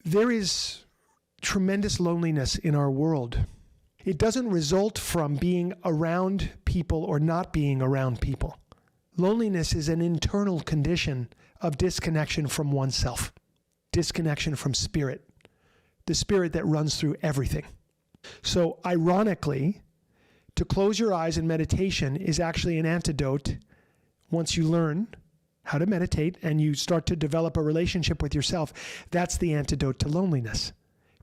There is tremendous loneliness in our world. It doesn't result from being around people or not being around people. Loneliness is an internal condition of disconnection from oneself, disconnection from spirit, the spirit that runs through everything. So ironically, to close your eyes in meditation is actually an antidote. Once you learn how to meditate and you start to develop a relationship with yourself, that's the antidote to loneliness.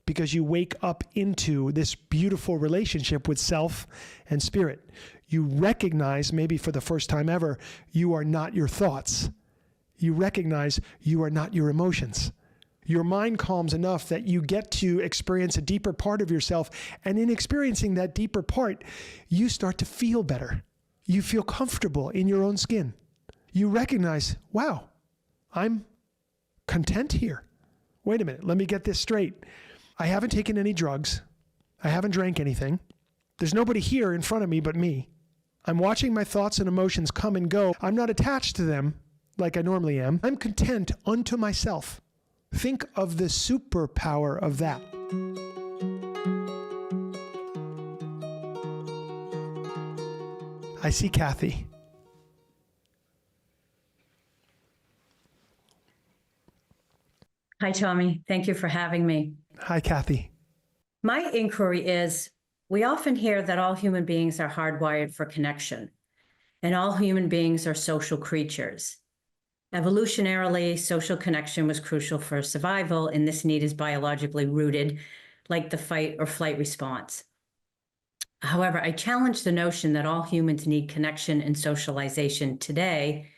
Because you wake up into this beautiful relationship with self and spirit. You recognize, maybe for the first time ever, you are not your thoughts. You recognize you are not your emotions. Your mind calms enough that you get to experience a deeper part of yourself. And in experiencing that deeper part, you start to feel better. You feel comfortable in your own skin. You recognize, wow, I'm content here. Wait a minute, let me get this straight. I haven't taken any drugs. I haven't drank anything. There's nobody here in front of me but me. I'm watching my thoughts and emotions come and go. I'm not attached to them like I normally am. I'm content unto myself. Think of the superpower of that. I see Kathy. Hi, Tommy. Thank you for having me. Hi, Kathy. My inquiry is, we often hear that all human beings are hardwired for connection, and all human beings are social creatures. Evolutionarily, social connection was crucial for survival, and this need is biologically rooted, like the fight or flight response. However, I challenge the notion that all humans need connection and socialization today.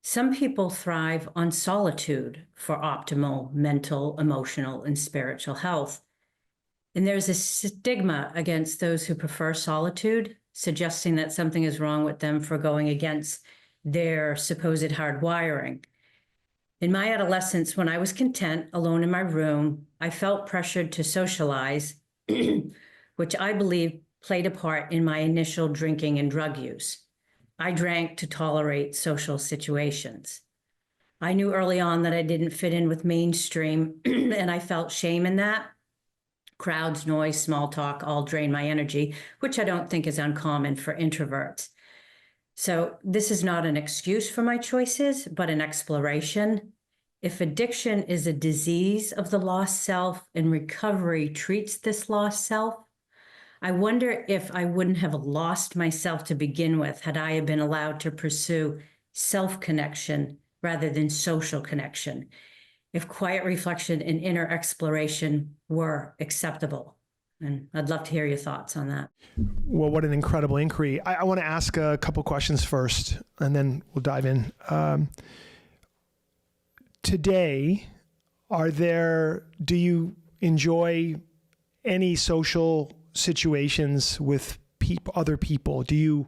Some people thrive on solitude for optimal mental, emotional, and spiritual health. And there's a stigma against those who prefer solitude, suggesting that something is wrong with them for going against their supposed hardwiring. In my adolescence, when I was content alone in my room, I felt pressured to socialize, which I believe played a part in my initial drinking and drug use. I drank to tolerate social situations. I knew early on that I didn't fit in with mainstream, and I felt shame in that. Crowds, noise, small talk all drain my energy, which I don't think is uncommon for introverts. So this is not an excuse for my choices, but an exploration. If addiction is a disease of the lost self and recovery treats this lost self, I wonder if I wouldn't have lost myself to begin with had I been allowed to pursue self-connection rather than social connection, if quiet reflection and inner exploration were acceptable. And I'd love to hear your thoughts on that. Well, what an incredible inquiry. I want to ask a couple questions first, and then we'll dive in. Today, do you enjoy any social situations with other people? Do you,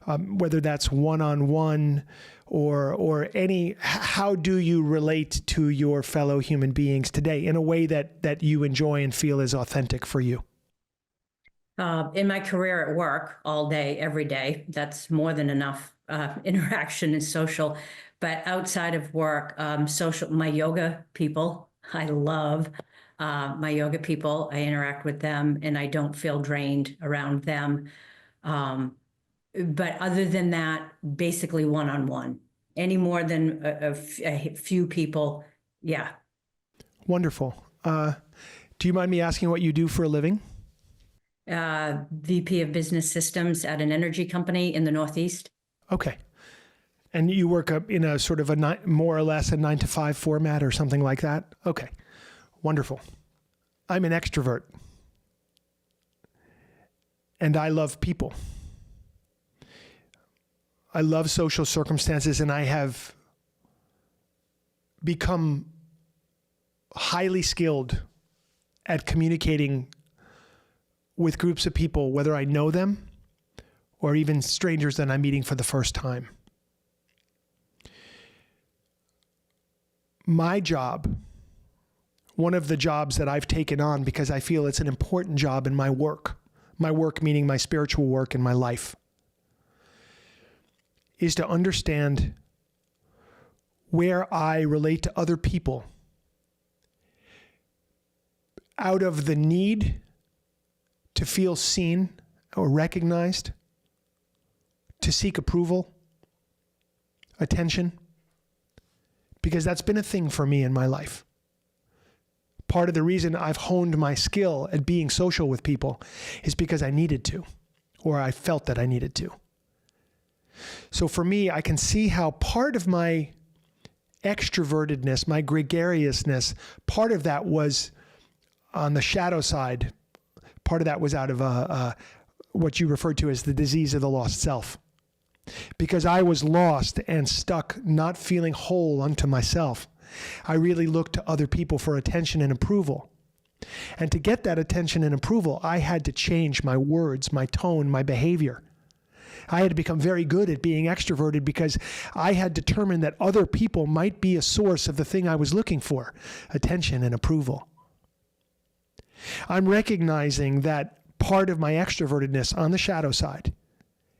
whether that's one-on-one or any, how do you relate to your fellow human beings today in a way that you enjoy and feel is authentic for you? In my career at work, all day, every day, that's more than enough interaction and social. But outside of work, my yoga people, I love my yoga people. I interact with them and I don't feel drained around them. But other than that, basically one-on-one. Any more than a few people, yeah. Wonderful. Do you mind me asking what you do for a living? VP of Business Systems at an energy company in the Northeast. Okay. And you work up in a sort of more or less a 9-to-5 format or something like that? Okay. Wonderful. I'm an extrovert. And I love people. I love social circumstances, and I have become highly skilled at communicating with groups of people, whether I know them or even strangers that I'm meeting for the first time. My job, one of the jobs that I've taken on because I feel it's an important job in my work meaning my spiritual work in my life, is to understand where I relate to other people out of the need to feel seen or recognized, to seek approval, attention, because that's been a thing for me in my life. Part of the reason I've honed my skill at being social with people is because I needed to, or I felt that I needed to. So for me, I can see how part of my extrovertedness, my gregariousness, part of that was on the shadow side. Part of that was out of what you referred to as the disease of the lost self. Because I was lost and stuck, not feeling whole unto myself. I really looked to other people for attention and approval. And to get that attention and approval, I had to change my words, my tone, my behavior. I had to become very good at being extroverted because I had determined that other people might be a source of the thing I was looking for, attention and approval. I'm recognizing that part of my extrovertedness on the shadow side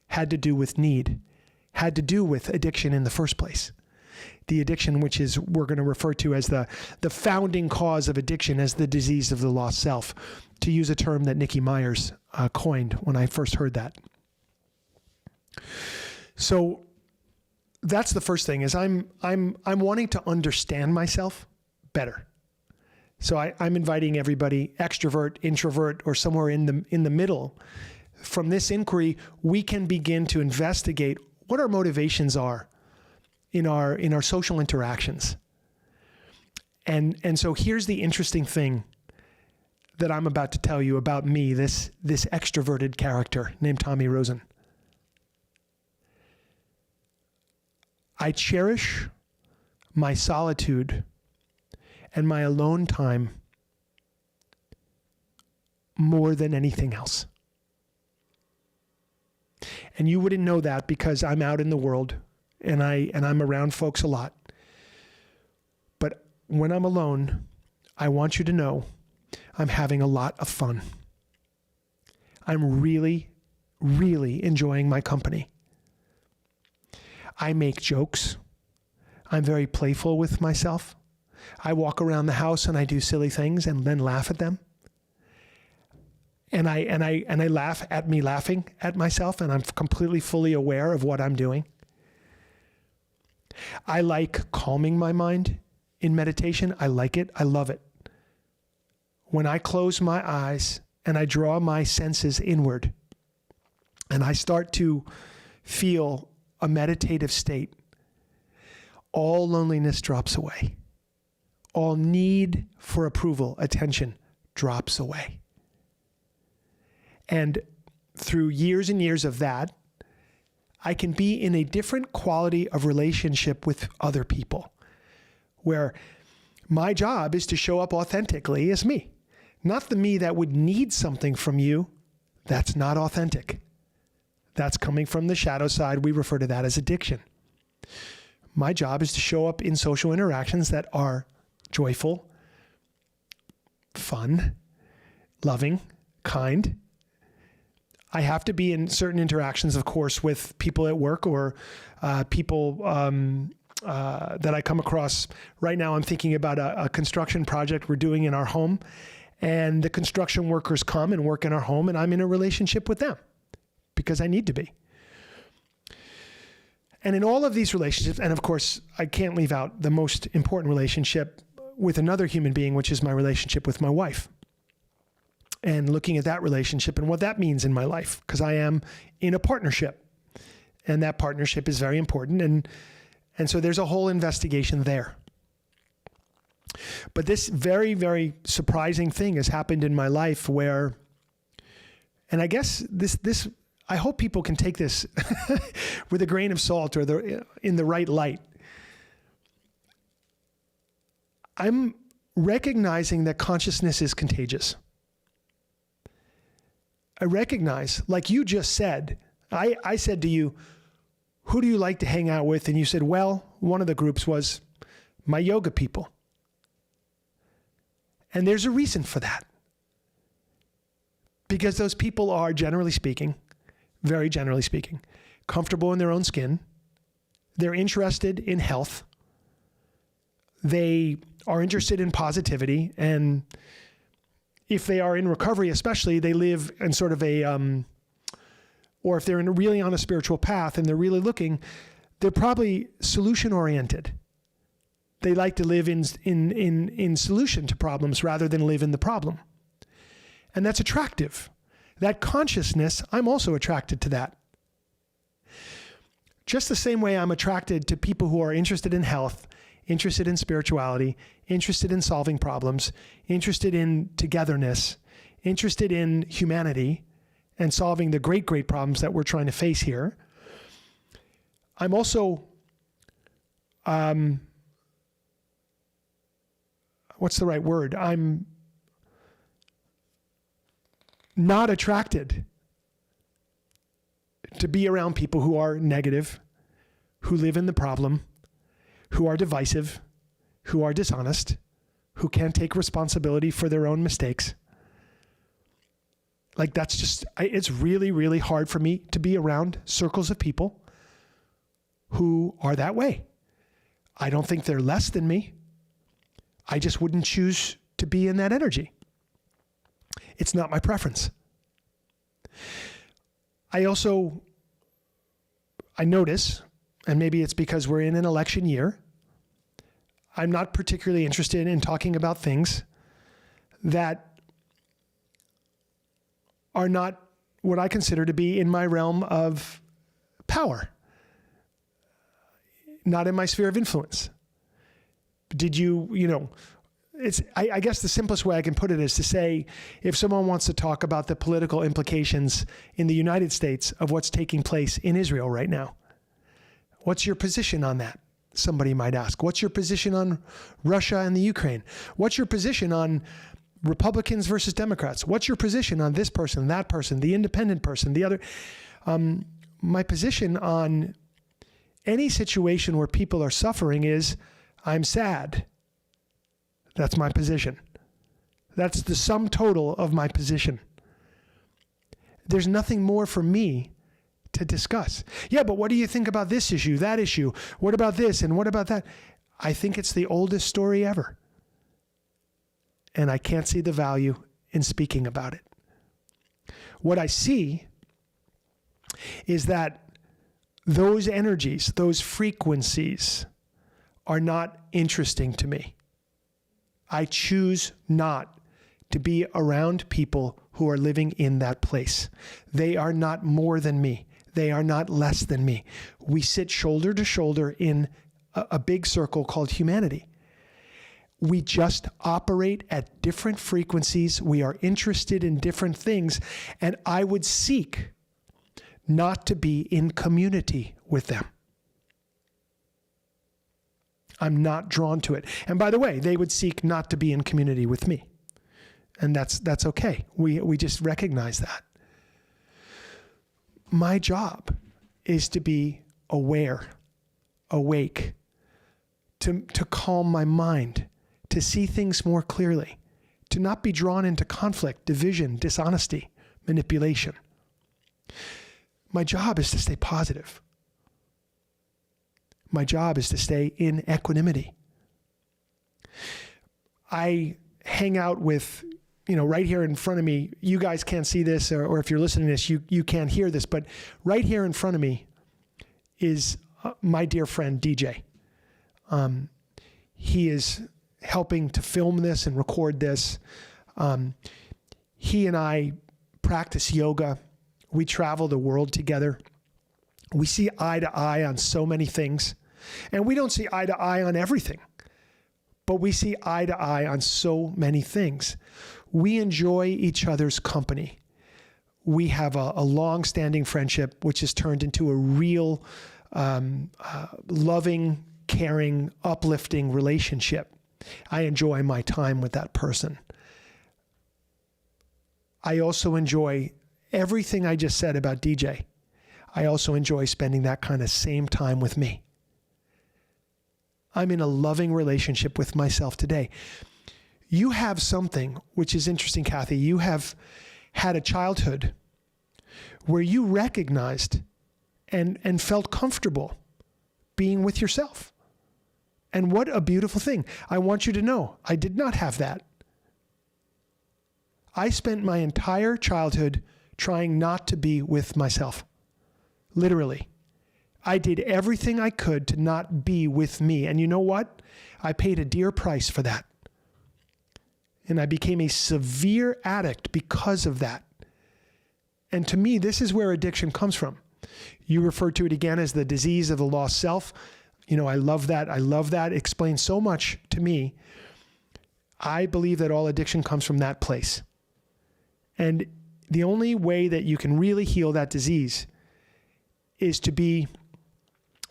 had to do with need, had to do with addiction in the first place. The addiction, which is we're going to refer to as the founding cause of addiction, as the disease of the lost self, to use a term that Nikki Myers coined when I first heard that. So that's the first thing, is I'm wanting to understand myself better. So I'm inviting everybody, extrovert, introvert, or somewhere in the middle. From this inquiry, we can begin to investigate what our motivations are in our social interactions. And so here's the interesting thing that I'm about to tell you about me, this extroverted character named Tommy Rosen. I cherish my solitude and my alone time more than anything else. And you wouldn't know that because I'm out in the world and I'm around folks a lot. But when I'm alone, I want you to know I'm having a lot of fun. I'm really, really enjoying my company. I make jokes. I'm very playful with myself. I walk around the house and I do silly things and then laugh at them. And I laugh at me laughing at myself, and I'm completely fully aware of what I'm doing. I like calming my mind in meditation. I like it. I love it. When I close my eyes and I draw my senses inward and I start to feel a meditative state, all loneliness drops away. All need for approval, attention, drops away. And through years and years of that, I can be in a different quality of relationship with other people, where my job is to show up authentically as me, not the me that would need something from you. That's not authentic. That's coming from the shadow side. We refer to that as addiction. My job is to show up in social interactions that are joyful, fun, loving, kind. I have to be in certain interactions, of course, with people at work or people that I come across. Right now, I'm thinking about a construction project we're doing in our home, and the construction workers come and work in our home, and I'm in a relationship with them because I need to be. And in all of these relationships, and of course, I can't leave out the most important relationship with another human being, which is my relationship with my wife. And looking at that relationship and what that means in my life, because I am in a partnership, and that partnership is very important. And so there's a whole investigation there. But this very, very surprising thing has happened in my life where, and I guess this I hope people can take this with a grain of salt or in the right light. I'm recognizing that consciousness is contagious. I recognize, like you just said, I said to you, who do you like to hang out with? And you said, well, one of the groups was my yoga people. And there's a reason for that. Because those people are, generally speaking, very generally speaking, comfortable in their own skin. They're interested in health. They are interested in positivity and if they are in recovery, especially, they live in sort of a, or if they're really on a spiritual path and they're really looking, they're probably solution oriented. They like to live in solution to problems rather than live in the problem. And that's attractive. That consciousness, I'm also attracted to that. Just the same way I'm attracted to people who are interested in health, interested in spirituality, interested in solving problems, interested in togetherness, interested in humanity and solving the great, great problems that we're trying to face here. I'm also, what's the right word? I'm not attracted to be around people who are negative, who live in the problem, who are divisive, who are dishonest, who can't take responsibility for their own mistakes. Like that's just, it's really, really hard for me to be around circles of people who are that way. I don't think they're less than me. I just wouldn't choose to be in that energy. It's not my preference. I notice, and maybe it's because we're in an election year, I'm not particularly interested in talking about things that are not what I consider to be in my realm of power, not in my sphere of influence. I guess the simplest way I can put it is to say, if someone wants to talk about the political implications in the United States of what's taking place in Israel right now, what's your position on that? Somebody might ask. What's your position on Russia and the Ukraine? What's your position on Republicans versus Democrats? What's your position on this person, that person, the independent person, the other? My position on any situation where people are suffering is, I'm sad. That's my position. That's the sum total of my position. There's nothing more for me to discuss. Yeah, but what do you think about this issue, that issue? What about this and what about that? I think it's the oldest story ever. And I can't see the value in speaking about it. What I see is that those energies, those frequencies are not interesting to me. I choose not to be around people who are living in that place. They are not more than me. They are not less than me. We sit shoulder to shoulder in a big circle called humanity. We just operate at different frequencies. We are interested in different things. And I would seek not to be in community with them. I'm not drawn to it. And by the way, they would seek not to be in community with me. And that's okay. We just recognize that. My job is to be aware, awake, to calm my mind, to see things more clearly, to not be drawn into conflict, division, dishonesty, manipulation. My job is to stay positive. My job is to stay in equanimity. I hang out with, right here in front of me, you guys can't see this, or if you're listening to this, you can't hear this, but right here in front of me is my dear friend, DJ. He is helping to film this and record this. He and I practice yoga. We travel the world together. We see eye to eye on so many things. And we don't see eye to eye on everything, but we see eye to eye on so many things. We enjoy each other's company. We have a long-standing friendship, which has turned into a real loving, caring, uplifting relationship. I enjoy my time with that person. I also enjoy everything I just said about DJ. I also enjoy spending that kind of same time with me. I'm in a loving relationship with myself today. You have something which is interesting, Kathy. You have had a childhood where you recognized and felt comfortable being with yourself. And what a beautiful thing. I want you to know, I did not have that. I spent my entire childhood trying not to be with myself. Literally. I did everything I could to not be with me. And you know what? I paid a dear price for that. And I became a severe addict because of that. And to me, this is where addiction comes from. You referred to it again as the disease of the lost self. You know, I love that. I love that. It explains so much to me. I believe that all addiction comes from that place. And the only way that you can really heal that disease is to be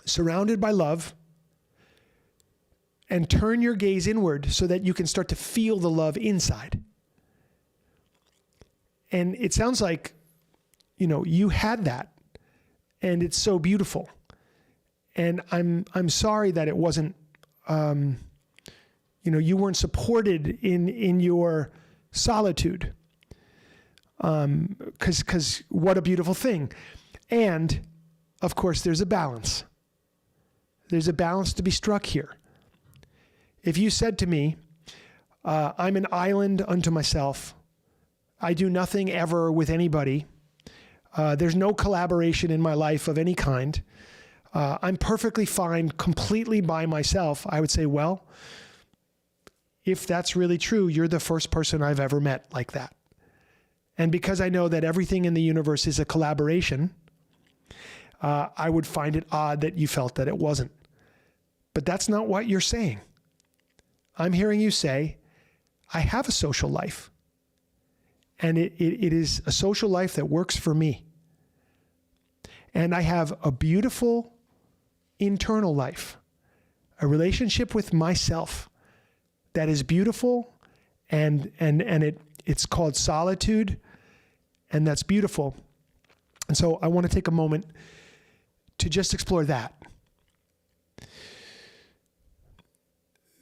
surrounded by love and turn your gaze inward so that you can start to feel the love inside. And it sounds like, you know, you had that, and it's so beautiful. And I'm sorry that it wasn't, you weren't supported in your solitude. 'Cause what a beautiful thing. And of course, there's a balance. There's a balance to be struck here. If you said to me, I'm an island unto myself, I do nothing ever with anybody, there's no collaboration in my life of any kind, I'm perfectly fine completely by myself, I would say, well, if that's really true, you're the first person I've ever met like that. And because I know that everything in the universe is a collaboration, I would find it odd that you felt that it wasn't. But that's not what you're saying. I'm hearing you say, I have a social life. And it is a social life that works for me. And I have a beautiful internal life, a relationship with myself that is beautiful, and it's called solitude, and that's beautiful. And so I want to take a moment to just explore that.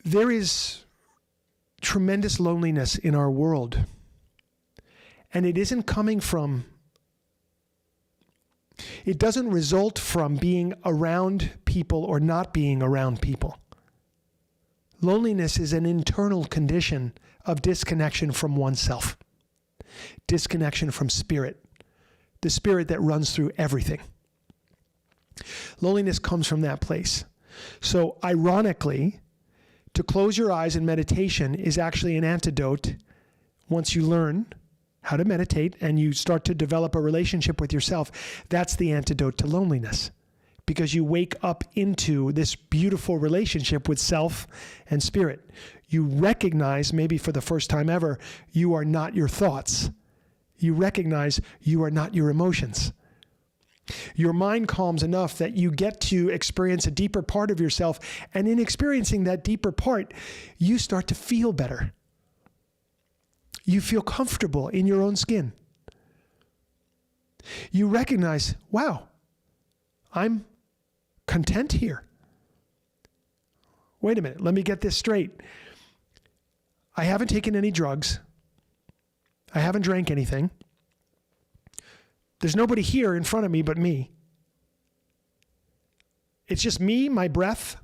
There is tremendous loneliness in our world, and it isn't coming from, it doesn't result from being around people or not being around people. Loneliness is an internal condition of disconnection from oneself, disconnection from spirit, the spirit that runs through everything. Loneliness comes from that place. So ironically, to close your eyes in meditation is actually an antidote. Once you learn how to meditate and you start to develop a relationship with yourself, that's the antidote to loneliness, because you wake up into this beautiful relationship with self and spirit. You recognize, maybe for the first time ever, you are not your thoughts. You recognize you are not your emotions. Your mind calms enough that you get to experience a deeper part of yourself, and in experiencing that deeper part, you start to feel better. You feel comfortable in your own skin. You recognize, wow, I'm content here. Wait a minute, let me get this straight. I haven't taken any drugs. I haven't drank anything. There's nobody here in front of me but me. It's just me, my breath.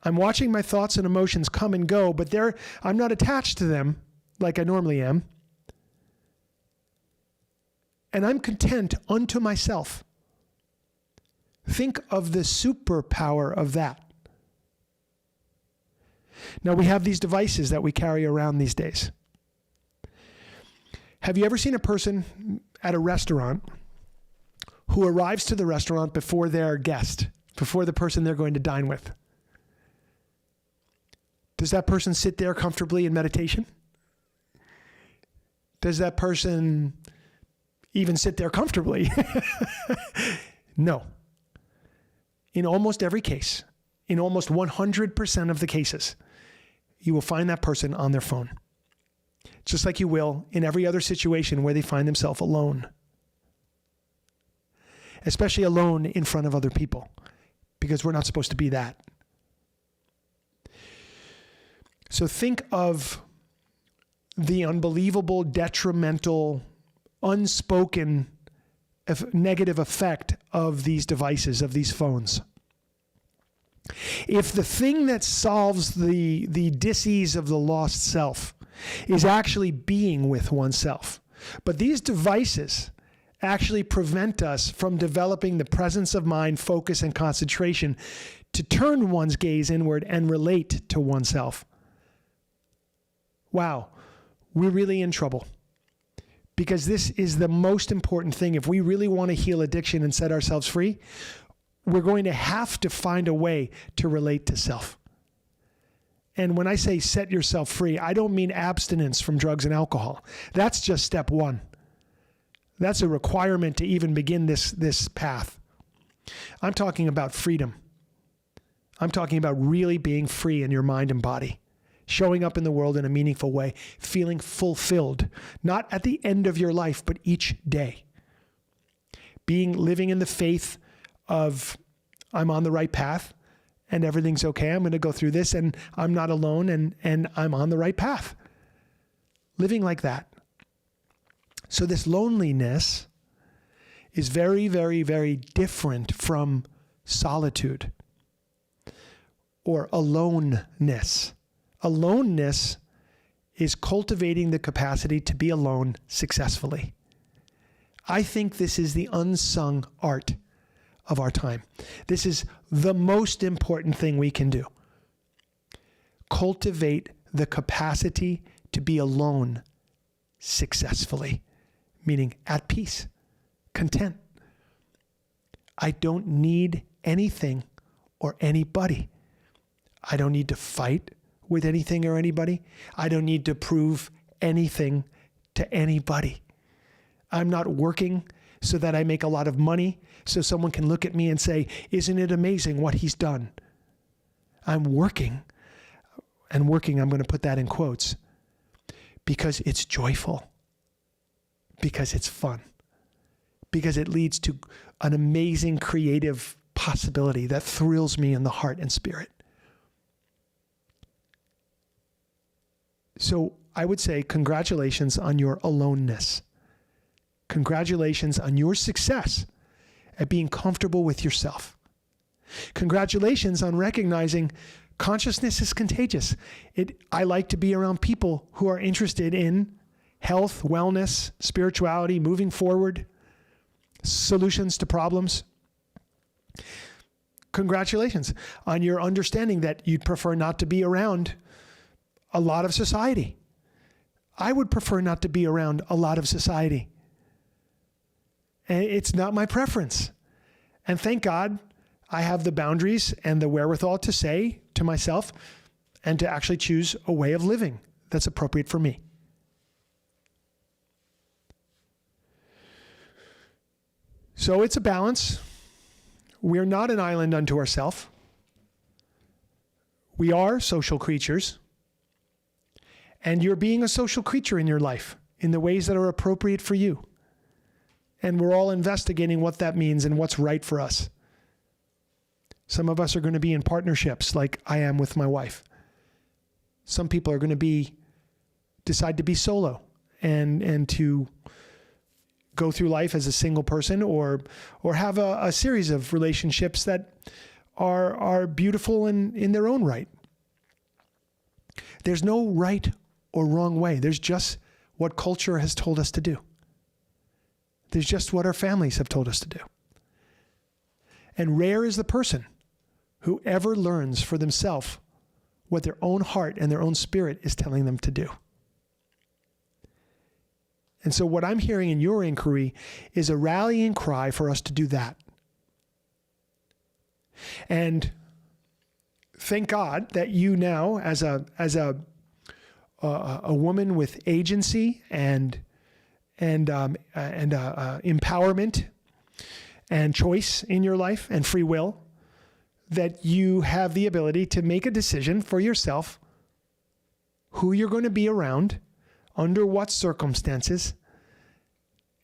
I'm watching my thoughts and emotions come and go, but I'm not attached to them like I normally am. And I'm content unto myself. Think of the superpower of that. Now, we have these devices that we carry around these days. Have you ever seen a person at a restaurant who arrives to the restaurant before their guest, before the person they're going to dine with? Does that person sit there comfortably in meditation? Does that person even sit there comfortably? No. In almost every case, in almost 100% of the cases, you will find that person on their phone. Just like you will in every other situation where they find themselves alone. Especially alone in front of other people, because we're not supposed to be that. So think of the unbelievable, detrimental, unspoken negative effect of these devices, of these phones. If the thing that solves the disease of the lost self is actually being with oneself. But these devices actually prevent us from developing the presence of mind, focus, and concentration to turn one's gaze inward and relate to oneself. Wow, we're really in trouble. Because this is the most important thing. If we really want to heal addiction and set ourselves free, we're going to have to find a way to relate to self. And when I say set yourself free, I don't mean abstinence from drugs and alcohol. That's just step one. That's a requirement to even begin this path. I'm talking about freedom. I'm talking about really being free in your mind and body. Showing up in the world in a meaningful way, feeling fulfilled, not at the end of your life, but each day. Living in the faith of, I'm on the right path and everything's okay. I'm going to go through this and I'm not alone and I'm on the right path. Living like that. So this loneliness is very, very, very different from solitude or aloneness. Aloneness is cultivating the capacity to be alone successfully. I think this is the unsung art of our time. This is the most important thing we can do. Cultivate the capacity to be alone successfully, meaning at peace, content. I don't need anything or anybody. I don't need to fight with anything or anybody. I don't need to prove anything to anybody. I'm not working so that I make a lot of money so someone can look at me and say, isn't it amazing what he's done? I'm working, and working, I'm going to put that in quotes, because it's joyful, because it's fun, because it leads to an amazing creative possibility that thrills me in the heart and spirit. So I would say congratulations on your aloneness. Congratulations on your success at being comfortable with yourself. Congratulations on recognizing consciousness is contagious. I like to be around people who are interested in health, wellness, spirituality, moving forward, solutions to problems. Congratulations on your understanding that you'd prefer not to be around a lot of society. I would prefer not to be around a lot of society. And it's not my preference. And thank God I have the boundaries and the wherewithal to say to myself and to actually choose a way of living that's appropriate for me. So it's a balance. We're not an island unto ourselves. We are social creatures. And you're being a social creature in your life in the ways that are appropriate for you. And we're all investigating what that means and what's right for us. Some of us are going to be in partnerships like I am with my wife. Some people are going to decide to be solo and to go through life as a single person or have a series of relationships that are beautiful in their own right. There's no right or wrong way. There's just what culture has told us to do. There's just what our families have told us to do. And rare is the person who ever learns for themselves what their own heart and their own spirit is telling them to do. And so what I'm hearing in your inquiry is a rallying cry for us to do that. And thank God that you now, as a woman with agency and empowerment and choice in your life and free will, that you have the ability to make a decision for yourself who you're going to be around, under what circumstances,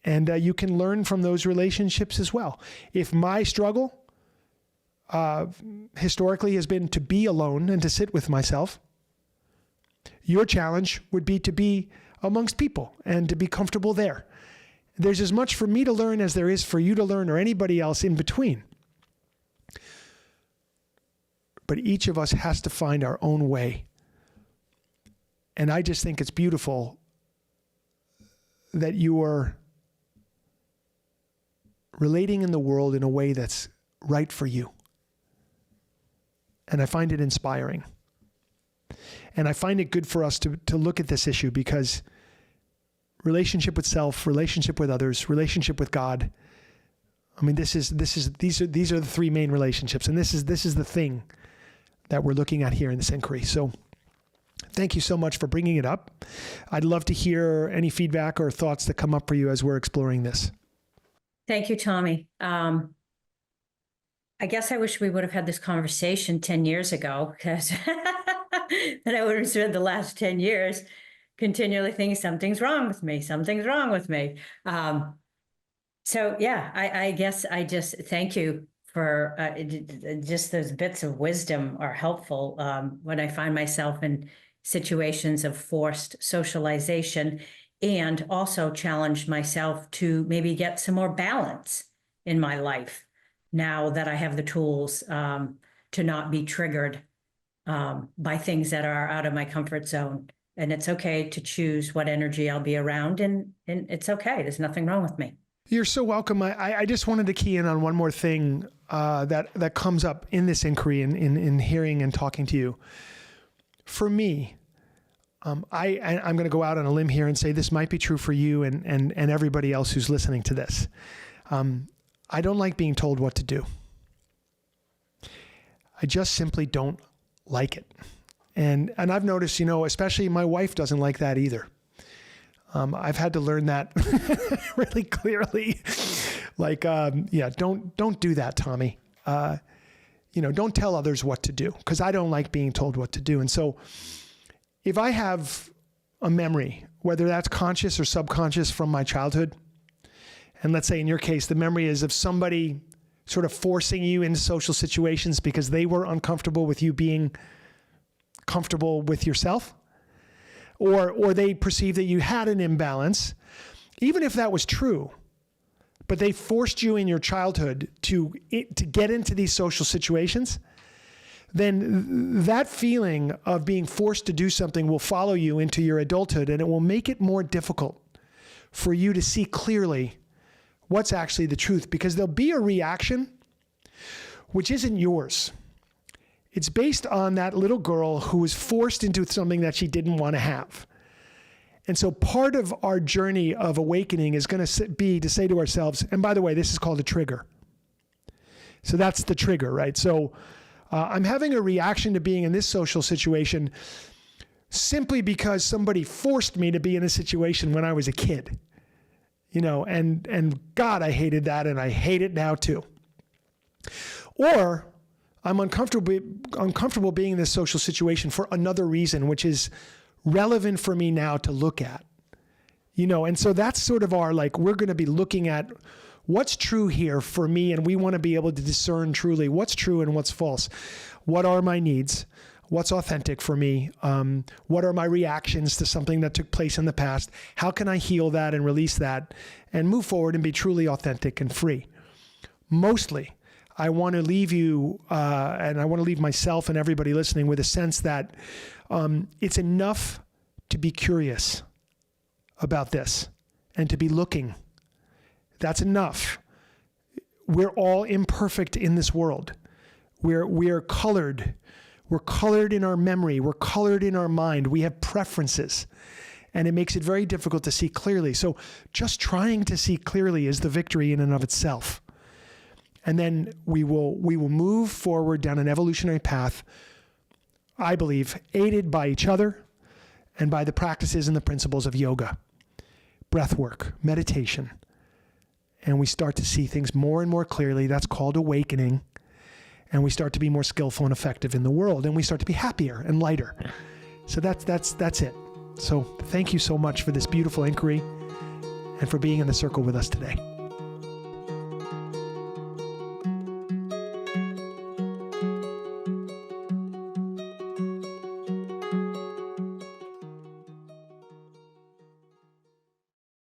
and you can learn from those relationships as well. If my struggle historically has been to be alone and to sit with myself, your challenge would be to be amongst people and to be comfortable there. There's as much for me to learn as there is for you to learn or anybody else in between. But each of us has to find our own way And I just think it's beautiful that you are relating in the world in a way that's right for you. And I find it inspiring. And I find it good for us to look at this issue, because relationship with self, relationship with others, relationship with God. I mean, these are the three main relationships, and this is the thing that we're looking at here in this inquiry. So thank you so much for bringing it up. I'd love to hear any feedback or thoughts that come up for you as we're exploring this. Thank you, Tommy. I guess I wish we would have had this conversation 10 years ago, because then I would have spent the last 10 years continually thinking something's wrong with me. So yeah, I guess I just thank you for just those bits of wisdom are helpful when I find myself in situations of forced socialization, and also challenge myself to maybe get some more balance in my life now that I have the tools to not be triggered by things that are out of my comfort zone. And it's okay to choose what energy I'll be around, and it's okay. There's nothing wrong with me. You're so welcome. I just wanted to key in on one more thing that comes up in this inquiry, in hearing and talking to you. For me, I'm going to go out on a limb here and say this might be true for you and everybody else who's listening to this. I don't like being told what to do. I just simply don't like it. And I've noticed, especially my wife doesn't like that either. I've had to learn that really clearly. Don't do that, Tommy. Don't tell others what to do, because I don't like being told what to do. And so if I have a memory, whether that's conscious or subconscious from my childhood, and let's say in your case, the memory is of somebody sort of forcing you into social situations because they were uncomfortable with you being comfortable with yourself, or they perceive that you had an imbalance, even if that was true, but they forced you in your childhood to get into these social situations, then that feeling of being forced to do something will follow you into your adulthood, and it will make it more difficult for you to see clearly what's actually the truth, because there'll be a reaction which isn't yours. It's based on that little girl who was forced into something that she didn't want to have. And so part of our journey of awakening is going to be to say to ourselves, and by the way, this is called a trigger. So that's the trigger, right? So I'm having a reaction to being in this social situation simply because somebody forced me to be in a situation when I was a kid. And God, I hated that, and I hate it now too. Or I'm uncomfortable being in this social situation for another reason, which is relevant for me now to look at. And so that's sort of we're going to be looking at what's true here for me, and we want to be able to discern truly what's true and what's false. What are my needs? What's authentic for me? What are my reactions to something that took place in the past? How can I heal that and release that and move forward and be truly authentic and free? Mostly, I want to leave you, and I want to leave myself and everybody listening with a sense that it's enough to be curious about this and to be looking. That's enough. We're all imperfect in this world. We're colored. We're colored in our memory. We're colored in our mind. We have preferences, and it makes it very difficult to see clearly. So just trying to see clearly is the victory in and of itself. And then we will move forward down an evolutionary path, I believe, aided by each other and by the practices and the principles of yoga, breath work, meditation. And we start to see things more and more clearly. That's called awakening. And we start to be more skillful and effective in the world. And we start to be happier and lighter. So that's it. So thank you so much for this beautiful inquiry and for being in the circle with us today.